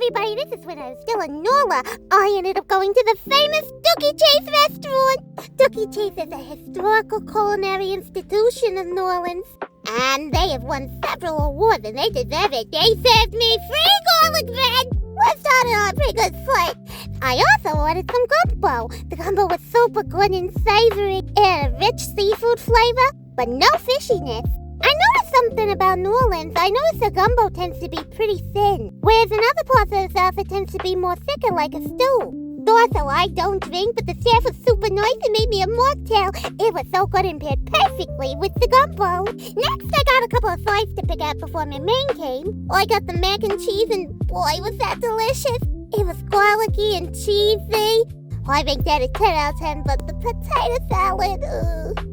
everybody, this is when I was still in NOLA. I ended up going to the famous Dooky Chase restaurant. Dooky Chase is a historical culinary institution in New Orleans. And they have won several awards, and they deserve it. They served me free garlic bread. We started on a pretty good foot. I also ordered some gumbo. The gumbo was super good and savory. It had a rich seafood flavor, but no fishiness. I noticed something about New Orleans. I noticed the gumbo tends to be pretty thin, whereas in other parts of the South it tends to be more thicker like a stew. Also, I don't drink, but the staff was super nice and made me a mocktail. It was so good and paired perfectly with the gumbo. Next, I got a couple of sides to pick out before my main came. I got the mac and cheese, and boy, was that delicious. It was garlicky and cheesy. I think that is 10 out of 10, but the potato salad,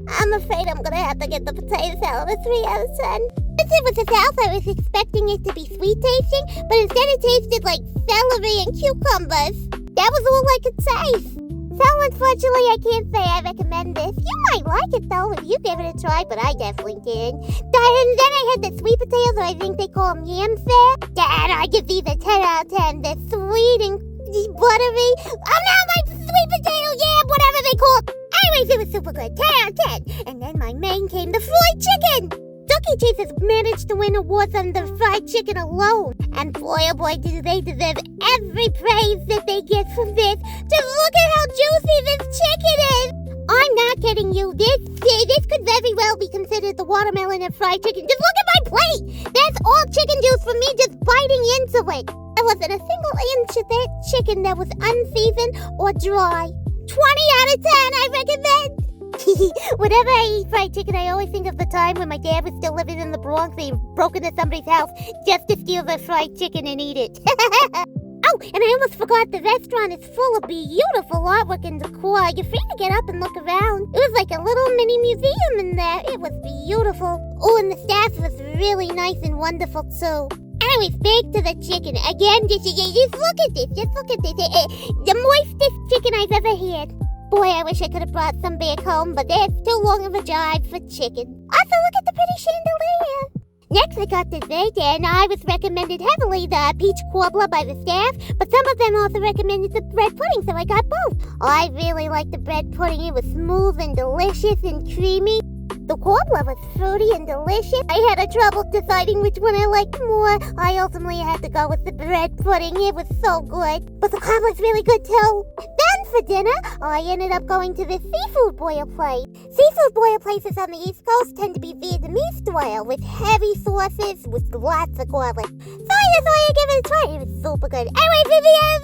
I'm afraid I'm gonna have to get the potato salad a 3 out of 10. Since it was the South, I was expecting it to be sweet tasting, but instead it tasted like celery and cucumbers. That was all I could taste. So unfortunately, I can't say I recommend this. You might like it though if you give it a try, but I definitely did. Then I had the sweet potatoes, or I think they call them yams there. And I give these a 10 out of 10. They're sweet and buttery. Oh no, my sweet potato yam, whatever they call it. Anyways, it was super good. 10 out of 10. And then my main came, the fried chicken. Dooky Chase has managed to win awards on the fried chicken alone. And boy, oh boy, do they deserve every praise that they get from this. Just look at how juicy this chicken is. I'm not kidding you. This could very well be considered the watermelon and fried chicken. Just look at my plate. That's all chicken juice from me just biting into it. There wasn't a single inch of that chicken that was unseasoned or dry. 20 out of 10, I recommend. Whenever I eat fried chicken, I always think of the time when my dad was still living in the Bronx and he broke into somebody's house just to steal their fried chicken and eat it. Oh, and I almost forgot, the restaurant is full of beautiful artwork and decor. You're free to get up and look around. It was like a little mini museum in there. It was beautiful. Oh, and the staff was really nice and wonderful too. Anyways, back to the chicken. Again, just look at this. Just look at this. The moistest chicken I've ever had. Boy, I wish I could have brought some back home, but that's too long of a drive for chicken. Also, look at the pretty chandelier. Next, I got dessert, and I was recommended heavily the peach cobbler by the staff, but some of them also recommended the bread pudding, so I got both. I really liked the bread pudding. It was smooth and delicious and creamy. The cobbler was fruity and delicious. I had a trouble deciding which one I liked more. I ultimately had to go with the bread pudding. It was so good. But the cobbler's really good too. Then for dinner, I ended up going to the seafood boil place. Seafood boil places on the East Coast tend to be Vietnamese style with heavy sauces with lots of garlic. So I just wanted to give it a try. It was super good. Anyway, Vivian,